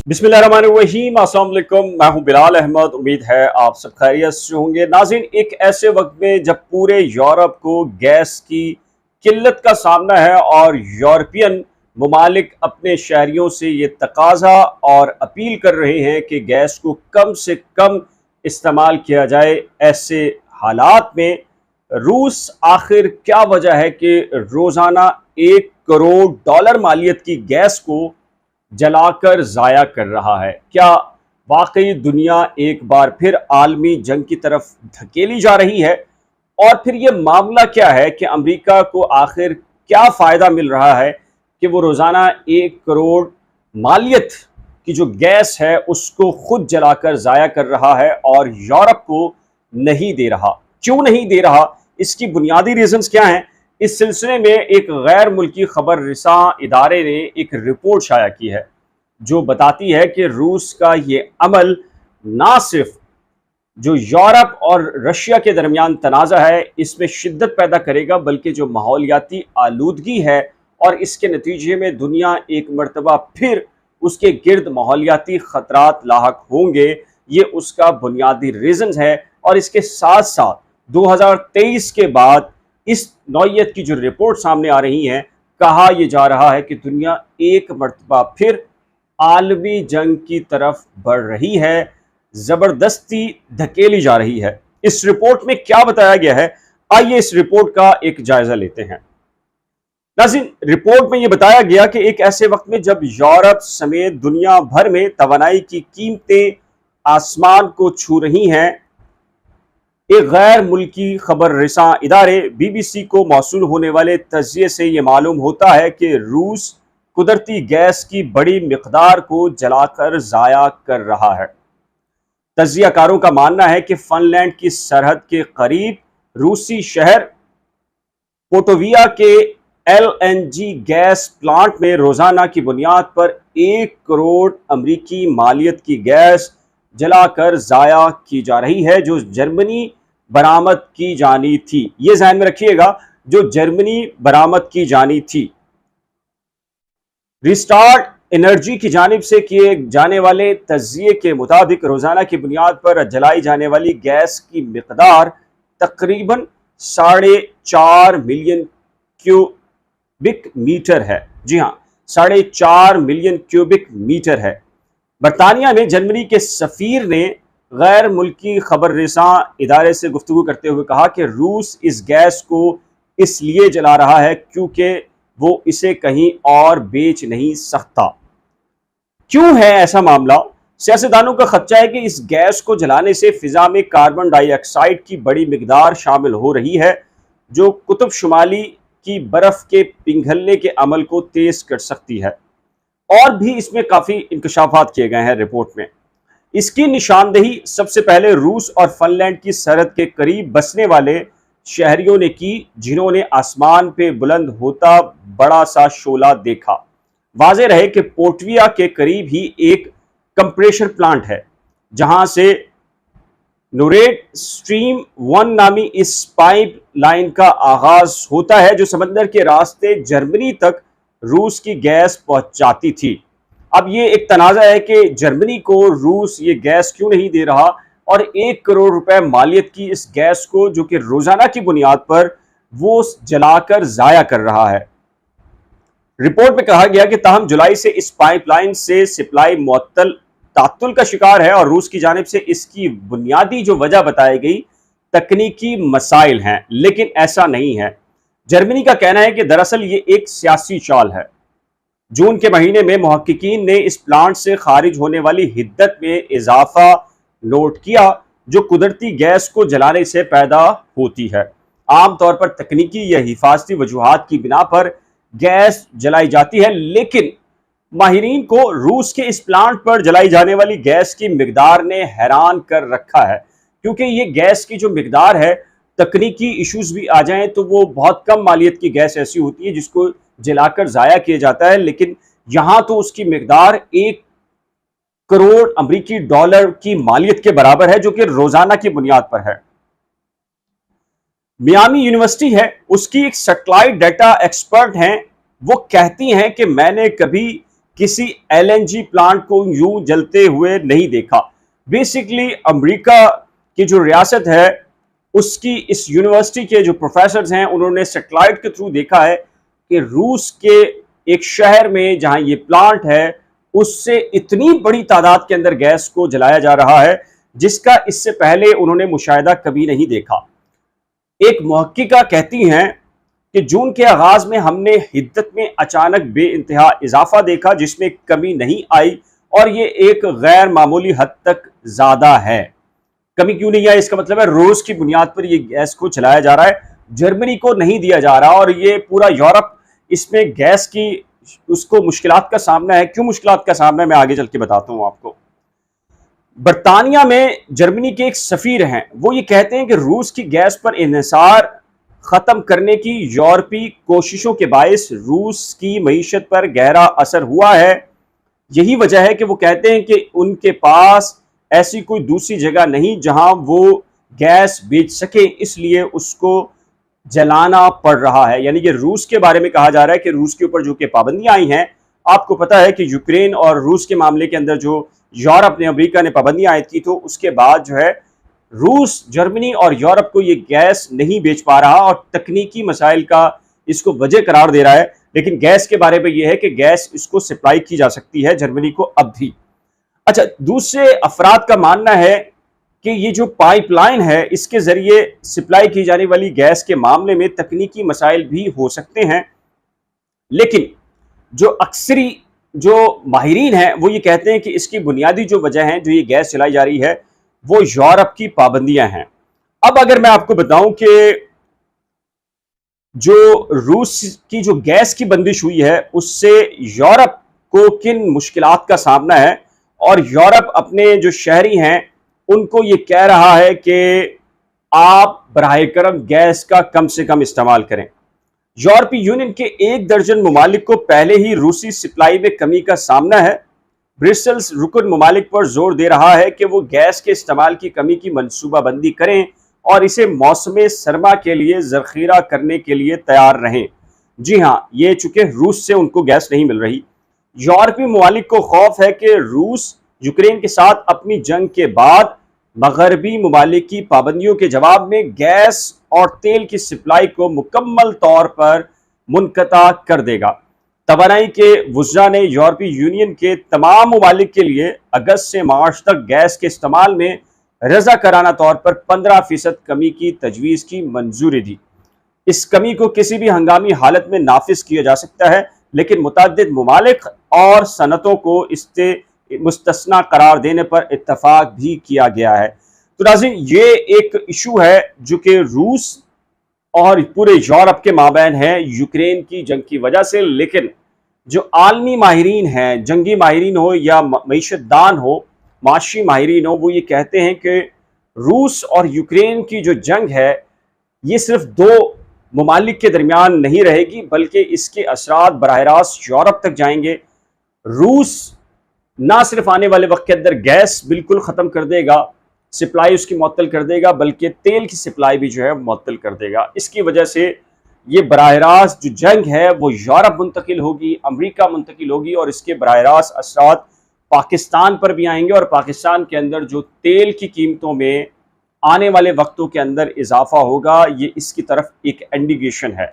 बिस्मिल्लाहिर्रहमानिर्रहीम, अस्सलाम वालेकुम। मैं हूं बिलाल अहमद। उम्मीद है आप सब खैरियत से होंगे। नाज़रीन, एक ऐसे वक्त में जब पूरे यूरोप को गैस की किल्लत का सामना है और यूरोपियन ममालिक अपने शहरियों से ये तकाजा और अपील कर रहे हैं कि गैस को कम से कम इस्तेमाल किया जाए, ऐसे हालात में रूस आखिर क्या वजह है कि रोज़ाना $1 करोड़ मालियत की गैस को जलाकर ज़ाया कर रहा है? क्या वाकई दुनिया एक बार फिर आलमी जंग की तरफ धकेली जा रही है? और फिर ये मामला क्या है कि अमेरिका को आखिर क्या फ़ायदा मिल रहा है कि वो रोज़ाना 1 करोड़ मालियत की जो गैस है उसको खुद जलाकर ज़ाया कर रहा है और यूरोप को नहीं दे रहा? क्यों नहीं दे रहा? इसकी बुनियादी रीजंस क्या हैं? इस सिलसिले में एक गैर मुल्की खबर रिसा इदारे ने एक रिपोर्ट शाया की है जो बताती है कि रूस का ये अमल ना सिर्फ जो यूरोप और रशिया के दरमियान तनाज़ा है इसमें शिद्दत पैदा करेगा, बल्कि जो माहौलियाती आलूदगी है और इसके नतीजे में दुनिया एक मरतबा फिर उसके गिर्द माहौलियाती ख़तरात लाहक होंगे, ये उसका बुनियादी रीज़न है। और इसके साथ साथ 2023 के बाद इस नौयत की जो रिपोर्ट सामने आ रही है, कहा यह जा रहा है कि दुनिया एक मरतबा फिर आलमी जंग की तरफ बढ़ रही है, जबरदस्ती धकेली जा रही है। इस रिपोर्ट में क्या बताया गया है, आइए इस रिपोर्ट का एक जायजा लेते हैं। नाज़रीन, रिपोर्ट में यह बताया गया कि एक ऐसे वक्त में जब यूरोप समेत दुनिया भर में तवानाई की कीमतें आसमान को छू रही हैं, एक गैर मुल्की खबर रिसा इदारे BBC को मौसूल होने वाले तज्जिये से ये मालूम होता है कि रूस कुदरती गैस की बड़ी मिकदार को जलाकर ज़ाया कर रहा है। तज्जियाकारों का मानना है कि फिनलैंड की सरहद के करीब रूसी शहर पोटोविया के LNG गैस प्लांट में रोज़ाना की बुनियाद पर 1 करोड़ अमरीकी मालियत की गैस जलाकर ज़ाया की जा रही है, जो जर्मनी बरामद की जानी थी। ये ध्यान में रखिएगा, जो जर्मनी बरामद की जानी थी। रिस्टार्ट एनर्जी की जानिब से किए जाने वाले तज्जिये के मुताबिक रोज़ाना की बुनियाद पर जलाई जाने वाली गैस की मिकदार तकरीबन 4.5 मिलियन क्यूबिक मीटर है। जी हाँ, 4.5 मिलियन क्यूबिक मीटर है। बरतानिया में जर्मनी के सफ़ीर ने गैर मुल्की खबर रिसा इदारे से गुफ्तगू करते हुए कहा कि रूस इस गैस को इसलिए जला रहा है क्योंकि वो इसे कहीं और बेच नहीं सकता। क्यों है ऐसा मामला? सियासतदानों का खदशा है कि इस गैस को जलाने से फिजा में कार्बन डाइऑक्साइड की बड़ी मिकदार शामिल हो रही है, जो कुतुब शुमाली की बर्फ के पिघलने के अमल को तेज कर सकती है। और भी इसमें काफ़ी इंकशाफात किए गए हैं रिपोर्ट में। इसकी निशानदेही सबसे पहले रूस और फिनलैंड की सरहद के करीब बसने वाले शहरियों ने की, जिन्होंने आसमान पे बुलंद होता बड़ा सा शोला देखा। वाज़ेह रहे कि पोटविया के करीब ही एक कंप्रेशर प्लांट है, जहां से नोर्ड स्ट्रीम 1 नामी इस पाइप लाइन का आगाज होता है, जो समंदर के रास्ते जर्मनी तक रूस की गैस पहुंचाती थी। अब ये एक तनाज़ा है कि जर्मनी को रूस ये गैस क्यों नहीं दे रहा, और 1 करोड़ रुपए मालियत की इस गैस को जो कि रोजाना की बुनियाद पर वो जलाकर ज़ाया कर रहा है। रिपोर्ट में कहा गया कि ताहम जुलाई से इस पाइपलाइन से सप्लाई मुअत्तल तात्तुल का शिकार है, और रूस की जानिब से इसकी बुनियादी जो वजह बताई गई तकनीकी मसाइल हैं, लेकिन ऐसा नहीं है। जर्मनी का कहना है कि दरअसल ये एक सियासी चाल है। जून के महीने में मुहक्किकीन ने इस प्लांट से खारिज होने वाली हिद्दत में इजाफा नोट किया, जो कुदरती गैस को जलाने से पैदा होती है। आमतौर पर तकनीकी या हिफाजती वजूहात की बिना पर गैस जलाई जाती है, लेकिन माहिरीन को रूस के इस प्लांट पर जलाई जाने वाली गैस की मिकदार ने हैरान कर रखा है, क्योंकि ये गैस की जो मिकदार है, तकनीकी इश्यूज भी आ जाएं तो वो बहुत कम मालियत की गैस ऐसी होती है जिसको जलाकर ज़ाया किया जाता है, लेकिन यहां तो उसकी मिकदार 1 करोड़ अमरीकी डॉलर की मालियत के बराबर है, जो कि रोजाना की बुनियाद पर है। मियामी यूनिवर्सिटी है, उसकी एक सैटेलाइट डाटा एक्सपर्ट हैं, वो कहती हैं कि मैंने कभी किसी LNG प्लांट को यूं जलते हुए नहीं देखा। बेसिकली अमेरिका की जो रियासत है उसकी इस यूनिवर्सिटी के जो प्रोफेसर्स हैं उन्होंने सैटेलाइट के थ्रू देखा है कि रूस के एक शहर में जहां ये प्लांट है उससे इतनी बड़ी तादाद के अंदर गैस को जलाया जा रहा है जिसका इससे पहले उन्होंने मुशाहिदा कभी नहीं देखा। एक मुहक्किका कहती हैं कि जून के आगाज में हमने हिद्दत में अचानक बेइंतहा इजाफा देखा जिसमें कमी नहीं आई और ये एक गैर मामूली हद तक ज्यादा है। कमी क्यों नहीं आई? इसका मतलब है रूस की बुनियाद पर ये गैस को चलाया जा रहा है, जर्मनी को नहीं दिया जा रहा और ये पूरा यूरोप इसमें गैस की उसको मुश्किलात का सामना है। क्यों मुश्किलात का सामना है मैं आगे चल के बताता हूं आपको। बरतानिया में जर्मनी के एक सफीर हैं, वो ये कहते हैं कि रूस की गैस पर इन्हिसार खत्म करने की यूरोपीय कोशिशों के बायस रूस की मईशत पर गहरा असर हुआ है। यही वजह है कि वो कहते हैं कि उनके पास ऐसी कोई दूसरी जगह नहीं जहां वो गैस बेच सके, इसलिए उसको जलाना पड़ रहा है। यानी कि रूस के बारे में कहा जा रहा है कि रूस के ऊपर जो कि पाबंदियां आई हैं, आपको पता है कि यूक्रेन और रूस के मामले के अंदर जो यूरोप ने अमेरिका ने पाबंदियां आयद की तो उसके बाद जो है रूस, जर्मनी और यूरोप को ये गैस नहीं बेच पा रहा और तकनीकी मसाइल का इसको वजह करार दे रहा है। लेकिन गैस के बारे में यह है कि गैस इसको सप्लाई की जा सकती है जर्मनी को अब भी। अच्छा, दूसरे अफराद का मानना है कि ये जो पाइपलाइन है इसके जरिए सप्लाई की जाने वाली गैस के मामले में तकनीकी मसाइल भी हो सकते हैं, लेकिन जो अक्सरी जो माहिरीन हैं वो ये कहते हैं कि इसकी बुनियादी जो वजह है जो ये गैस चलाई जा रही है वो यूरोप की पाबंदियां हैं। अब अगर मैं आपको बताऊं कि जो रूस की जो गैस की बंदिश हुई है उससे यूरोप को किन मुश्किलात का सामना है और यूरोप अपने जो शहरी हैं उनको ये कह रहा है कि आप बराह करम गैस का कम से कम इस्तेमाल करें। यूरोपीय यूनियन के 1 दर्जन ममालिक को पहले ही रूसी सप्लाई में कमी का सामना है। ब्रिसेल्स रुकन ममालिक पर जोर दे रहा है कि वो गैस के इस्तेमाल की कमी की मनसूबाबंदी करें और इसे मौसम सरमा के लिए जखीरा करने के लिए तैयार रहें। जी हाँ, ये चूंकि रूस से उनको गैस नहीं मिल रही। यूरोपीय ममालिक को खौफ है कि रूस यूक्रेन के साथ अपनी जंग के बाद मगरबी ममालिक की पाबंदियों के जवाब में गैस और तेल की सप्लाई को मुकम्मल तौर पर मुनक़ता कर देगा। तवानाई के वुज़रा ने यूरोपीय यूनियन के तमाम ममालिक के लिए अगस्त से मार्च तक गैस के इस्तेमाल में रज़ाकाराना तौर पर 15% कमी की तजवीज़ की मंजूरी दी। इस कमी को किसी भी हंगामी हालत में नाफिज किया जा सकता है, लेकिन मुतअद्दिद ममालिक और सनतों को इससे मुस्तस्ना करार देने पर इत्तफाक भी किया गया है। तो नाज़रीन, ये एक इशू है जो कि रूस और पूरे यूरोप के माबैन है यूक्रेन की जंग की वजह से। लेकिन जो आलमी माहिरीन हैं, जंगी माहिरीन हो या मईशतदान हो, माशी माहिरीन हो, वो ये कहते हैं कि रूस और यूक्रेन की जो जंग है ये सिर्फ 2 ममालिक के दरमियान नहीं रहेगी बल्कि इसके असरात बराह रास्त यूरोप तक जाएंगे। रूस ना सिर्फ आने वाले वक्त के अंदर गैस बिल्कुल ख़त्म कर देगा, सप्लाई उसकी मुअत्तल कर देगा, बल्कि तेल की सप्लाई भी जो है मुअत्तल कर देगा। इसकी वजह से ये बराह रास्त जो जंग है वो यूरोप मुंतकिल होगी, अमेरिका मुंतकिल होगी और इसके बराह रास्त असरात पाकिस्तान पर भी आएंगे और पाकिस्तान के अंदर जो तेल की कीमतों में आने वाले वक्तों के अंदर इजाफा होगा, ये इसकी तरफ एक इंडिकेशन है।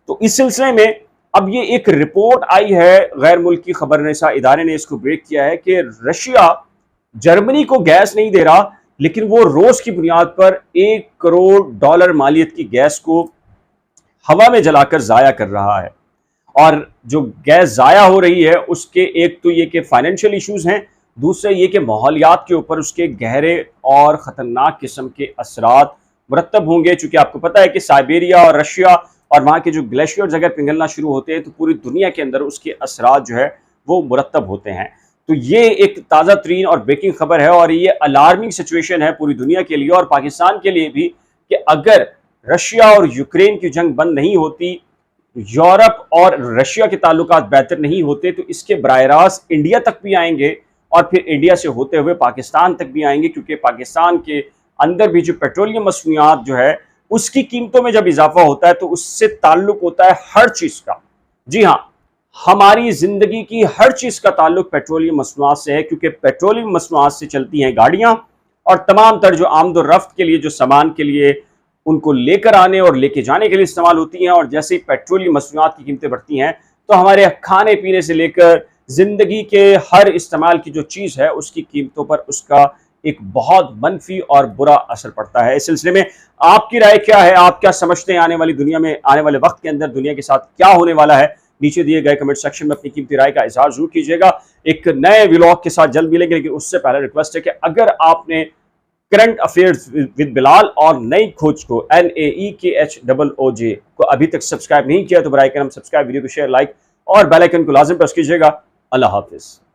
तो इस सिलसिले में अब ये एक रिपोर्ट आई है, गैर मुल्की खबररसा इदारे ने इसको ब्रेक किया है कि रशिया जर्मनी को गैस नहीं दे रहा, लेकिन वो रोज की बुनियाद पर $1 करोड़ मालियत की गैस को हवा में जलाकर जाया कर रहा है। और जो गैस जाया हो रही है उसके एक तो ये कि फाइनेंशियल इश्यूज हैं, दूसरे ये कि माहौलियात के ऊपर उसके गहरे और ख़तरनाक किस्म के असरात मुरतब होंगे। चूँकि आपको पता है कि साइबेरिया और रशिया और वहाँ के जो ग्लेशियर्स अगर पिघलना शुरू होते हैं तो पूरी दुनिया के अंदर उसके असरात जो है वो मुरतब होते हैं। तो ये एक ताज़ा तरीन और ब्रेकिंग खबर है और ये अलार्मिंग सिचुएशन है पूरी दुनिया के लिए और पाकिस्तान के लिए भी कि अगर रशिया और यूक्रेन की जंग बंद नहीं होती, यूरोप और रशिया के ताल्लुकात बेहतर नहीं होते, तो इसके बराह रास्त इंडिया तक भी आएंगे और फिर इंडिया से होते हुए पाकिस्तान तक भी आएंगे, क्योंकि पाकिस्तान के अंदर भी जो पेट्रोलियम मसनूआत जो है उसकी कीमतों में जब इजाफा होता है तो उससे ताल्लुक होता है हर चीज़ का। जी हाँ, ہماری زندگی کی ہر چیز کا تعلق پیٹرولیم مصنوعات سے ہے، کیونکہ پیٹرولیم مصنوعات سے چلتی ہیں گاڑیاں اور تمام تر جو آمد و رفت کے لیے جو سامان کے لیے ان کو لے کر آنے اور لے کے جانے کے لیے استعمال ہوتی ہیں، اور جیسے ہی پیٹرولیم مصنوعات کی قیمتیں بڑھتی ہیں تو ہمارے کھانے پینے سے لے کر زندگی کے ہر استعمال کی جو چیز ہے اس کی قیمتوں پر اس کا ایک بہت منفی اور برا اثر پڑتا ہے۔ اس سلسلے میں آپ کی رائے کیا ہے؟ آپ کیا سمجھتے ہیں آنے والی دنیا میں، آنے والے وقت کے اندر دنیا کے ساتھ کیا ہونے والا ہے؟ نیچے دیے گئے کمنٹ سیکشن میں اپنی قیمتی رائے کا اظہار ضرور کیجیے گا۔ ایک نئے ولاگ کے ساتھ جلد ملیں گے، لیکن اس سے پہلے ریکویسٹ ہے کہ اگر آپ نے کرنٹ افیئرز ود بلال اور نئی کھوج کو NAEKHOOJ کو ابھی تک سبسکرائب نہیں کیا تو برائے کرم سبسکرائب، ویڈیو کو شیئر، لائک اور بیل آئیکن کو لازم پریس کیجیے گا۔ اللہ حافظ۔